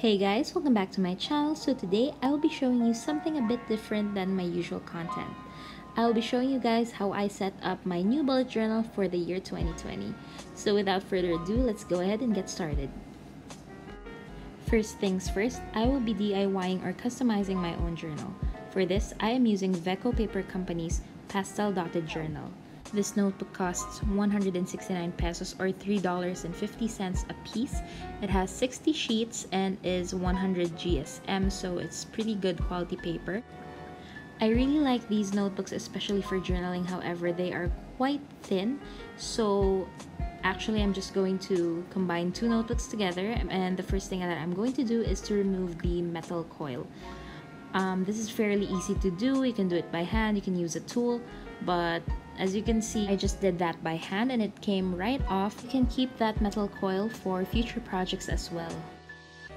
Hey guys, welcome back to my channel. So today I will be showing you something a bit different than my usual content. I will be showing you guys how I set up my new bullet journal for the year 2020. So without further ado, let's go ahead and get started. First things first, I will be DIYing or customizing my own journal. For this, I am using Veco Paper Company's Pastel Dotted Journal. This notebook costs 169 pesos or $3.50 a piece. It has 60 sheets and is 100 GSM, so it's pretty good quality paper. I really like these notebooks, especially for journaling. However, they are quite thin, so actually I'm just going to combine two notebooks together, and the first thing that I'm going to do is to remove the metal coil. This is fairly easy to do. You can do it by hand, you can use a tool, but as you can see, I just did that by hand and it came right off. You can keep that metal coil for future projects as well.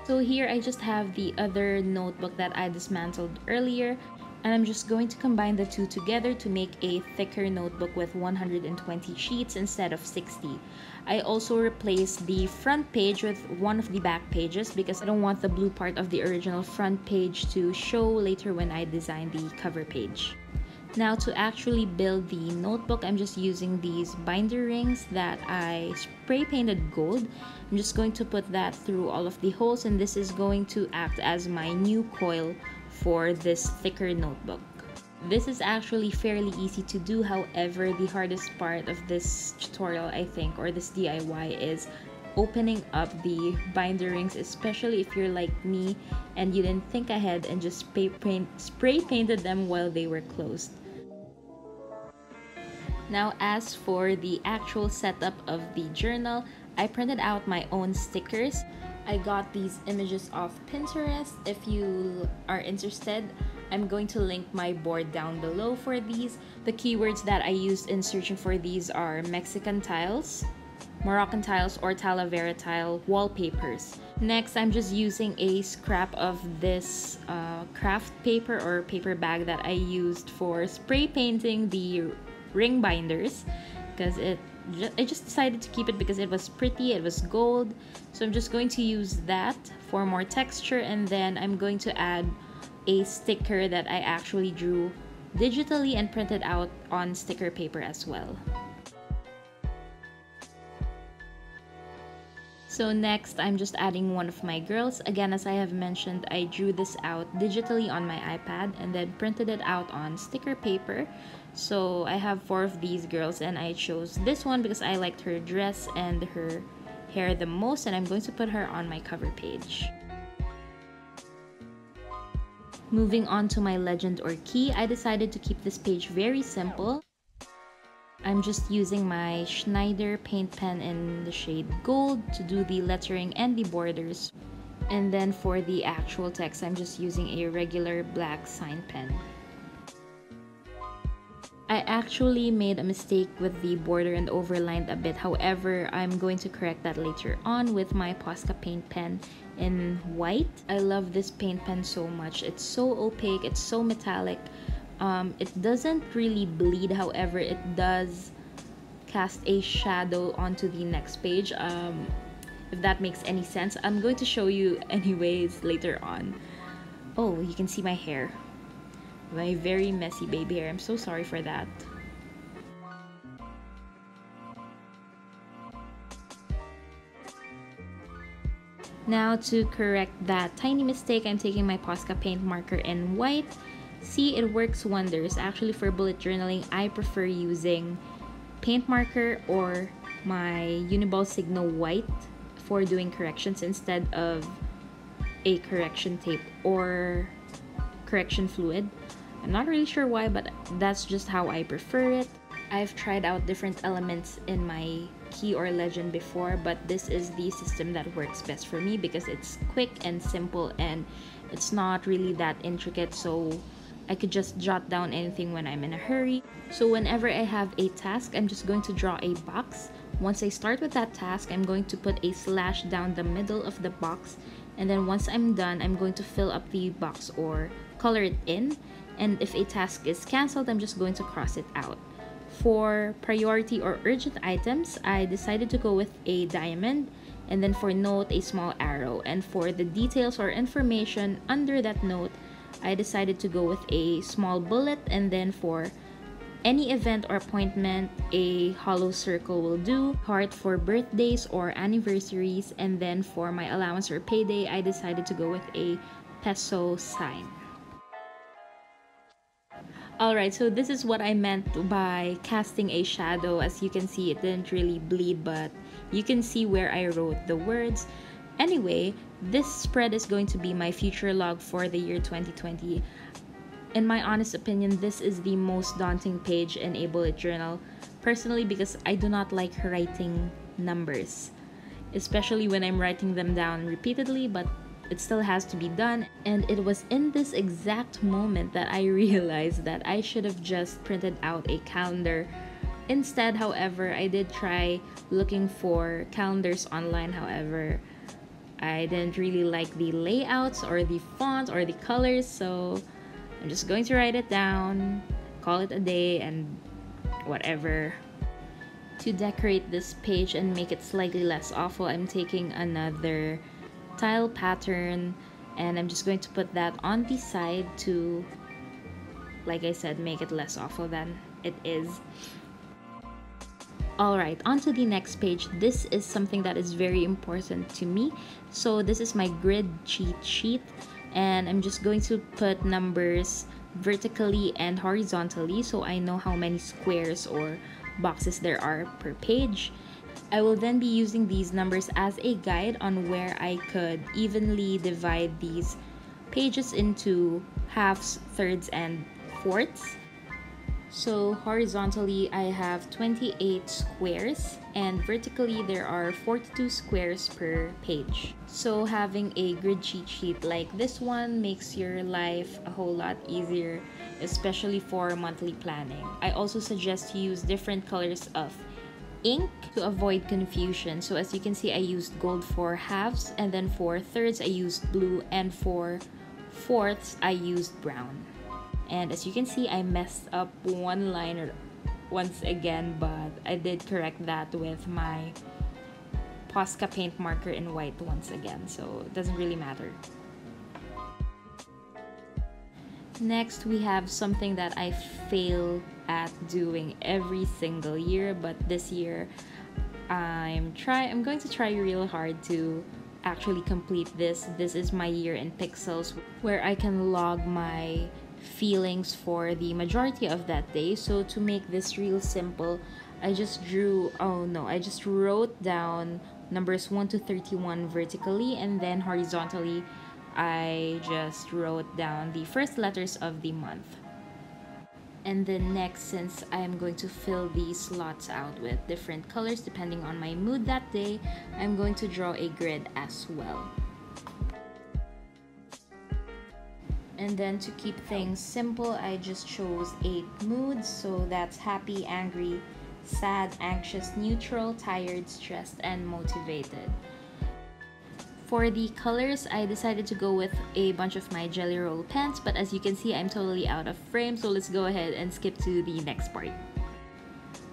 So here I just have the other notebook that I dismantled earlier, and I'm just going to combine the two together to make a thicker notebook with 120 sheets instead of 60. I also replaced the front page with one of the back pages because I don't want the blue part of the original front page to show later when I design the cover page. Now to actually build the notebook, I'm just using these binder rings that I spray painted gold. I'm just going to put that through all of the holes, and this is going to act as my new coil for this thicker notebook. This is actually fairly easy to do. However, the hardest part of this tutorial, I think, or this DIY, is opening up the binder rings, especially if you're like me and you didn't think ahead and just spray painted them while they were closed. Now, as for the actual setup of the journal, I printed out my own stickers. I got these images off Pinterest. If you are interested, I'm going to link my board down below for these. The keywords that I used in searching for these are Mexican tiles, Moroccan tiles, or Talavera tile wallpapers. Next, I'm just using a scrap of this craft paper or paper bag that I used for spray painting the ring binders, because I just decided to keep it because it was pretty, it was gold. So I'm just going to use that for more texture, and then I'm going to add a sticker that I actually drew digitally and printed out on sticker paper as well. So next, I'm just adding one of my girls. Again, as I have mentioned, I drew this out digitally on my iPad and then printed it out on sticker paper. So I have 4 of these girls, and I chose this one because I liked her dress and her hair the most, and I'm going to put her on my cover page. Moving on to my legend or key, I decided to keep this page very simple. I'm just using my Schneider paint pen in the shade gold to do the lettering and the borders. And then for the actual text, I'm just using a regular black sign pen. I actually made a mistake with the border and overlined a bit. However, I'm going to correct that later on with my Posca paint pen in white. I love this paint pen so much. It's so opaque, it's so metallic. It doesn't really bleed, however, it does cast a shadow onto the next page. If that makes any sense. I'm going to show you anyways later on. Oh, you can see my hair. My very messy baby hair. I'm so sorry for that. Now to correct that tiny mistake, I'm taking my Posca paint marker in white. See, it works wonders. Actually, for bullet journaling, I prefer using paint marker or my Uniball Signo white for doing corrections instead of a correction tape or correction fluid. I'm not really sure why, but that's just how I prefer it. I've tried out different elements in my key or legend before, but this is the system that works best for me because it's quick and simple and it's not really that intricate, so I could just jot down anything when I'm in a hurry. So whenever I have a task, I'm just going to draw a box. Once I start with that task, I'm going to put a slash down the middle of the box, and then once I'm done, I'm going to fill up the box or color it in. And if a task is cancelled, I'm just going to cross it out. For priority or urgent items, I decided to go with a diamond. and then for note, a small arrow. And for the details or information under that note, I decided to go with a small bullet, and then for any event or appointment, a hollow circle will do. Heart for birthdays or anniversaries, and then for my allowance or payday, I decided to go with a peso sign. Alright, so this is what I meant by casting a shadow. As you can see, it didn't really bleed, but you can see where I wrote the words. Anyway, this spread is going to be my future log for the year 2020. In my honest opinion, this is the most daunting page in a bullet journal, personally, because I do not like writing numbers, especially when I'm writing them down repeatedly, but it still has to be done. And it was in this exact moment that I realized that I should have just printed out a calendar. Instead, however, I did try looking for calendars online. However, I didn't really like the layouts or the fonts or the colors, so I'm just going to write it down, call it a day, and whatever. To decorate this page and make it slightly less awful, I'm taking another tile pattern, and I'm just going to put that on the side to, like I said, make it less awful than it is. Alright, on to the next page. This is something that is very important to me. So this is my grid cheat sheet, and I'm just going to put numbers vertically and horizontally so I know how many squares or boxes there are per page. I will then be using these numbers as a guide on where I could evenly divide these pages into halves, thirds, and fourths. So horizontally, I have 28 squares, and vertically there are 42 squares per page. So having a grid cheat sheet like this one makes your life a whole lot easier, especially for monthly planning. I also suggest you use different colors of ink to avoid confusion. So as you can see, I used gold for halves, and then for thirds I used blue, and for fourths I used brown. And as you can see, I messed up one line once again, but I did correct that with my Posca paint marker in white once again, so it doesn't really matter. Next, we have something that I fail at doing every single year, but this year I'm going to try real hard to actually complete this. This is my year in pixels, where I can log my feelings for the majority of that day. So to make this real simple, I just wrote down numbers 1 to 31 vertically, and then horizontally I just wrote down the first letters of the month. And then next, since I am going to fill these slots out with different colors depending on my mood that day, I'm going to draw a grid as well. And then to keep things simple, I just chose 8 moods. So that's happy, angry, sad, anxious, neutral, tired, stressed, and motivated. For the colors, I decided to go with a bunch of my Jelly Roll pens, but as you can see, I'm totally out of frame, so let's go ahead and skip to the next part.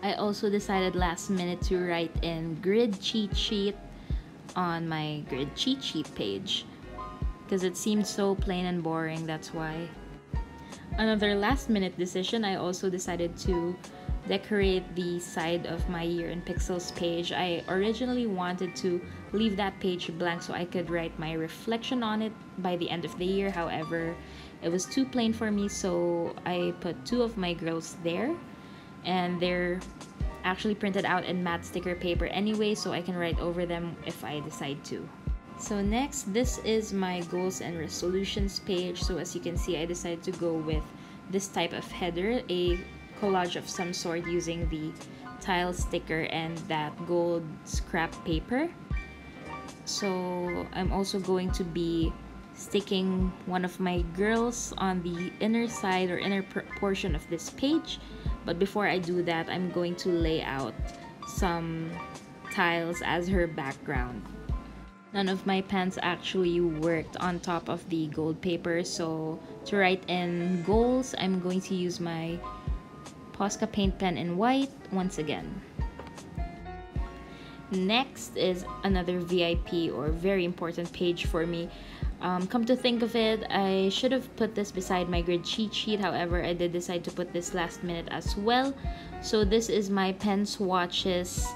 I also decided last minute to write in grid cheat sheet on my grid cheat sheet page, because it seemed so plain and boring, that's why. Another last minute decision, I also decided to decorate the side of my year in pixels page. I originally wanted to leave that page blank so I could write my reflection on it by the end of the year. However, it was too plain for me, so I put 2 of my girls there, and they're actually printed out in matte sticker paper anyway, so I can write over them if I decide to. So next, this is my goals and resolutions page. So as you can see, I decided to go with this type of header, a collage of some sort using the tile sticker and that gold scrap paper. So I'm also going to be sticking one of my girls on the inner side or inner portion of this page. But before I do that, I'm going to lay out some tiles as her background. None of my pens actually worked on top of the gold paper, so to write in goals, I'm going to use my Posca paint pen in white once again. Next is another VIP or very important page for me. Come to think of it, I should have put this beside my grid cheat sheet. However, I did decide to put this last minute as well. So this is my pen swatches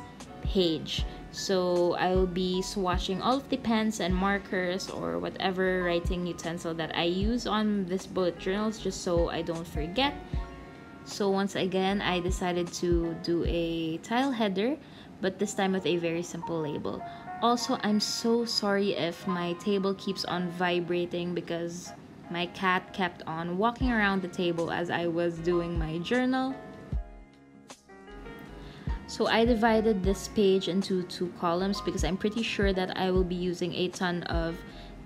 page. So I will be swatching all of the pens and markers or whatever writing utensil that I use on this bullet journals, just so I don't forget. So once again, I decided to do a tile header, but this time with a very simple label. Also, I'm so sorry if my table keeps on vibrating because my cat kept on walking around the table as I was doing my journal. So I divided this page into 2 columns because I'm pretty sure that I will be using a ton of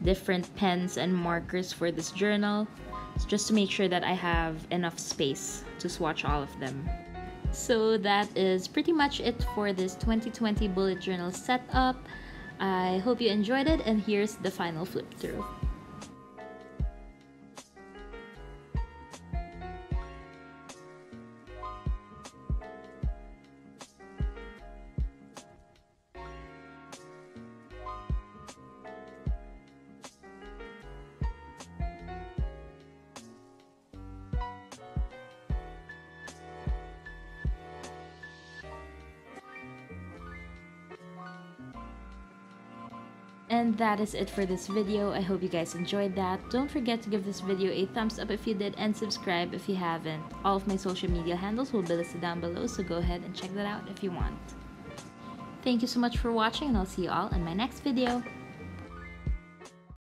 different pens and markers for this journal, just to make sure that I have enough space to swatch all of them. So that is pretty much it for this 2020 bullet journal setup. I hope you enjoyed it, and here's the final flip through. And that is it for this video. I hope you guys enjoyed that. Don't forget to give this video a thumbs up if you did, and subscribe if you haven't. All of my social media handles will be listed down below, so go ahead and check that out if you want. Thank you so much for watching, and I'll see you all in my next video.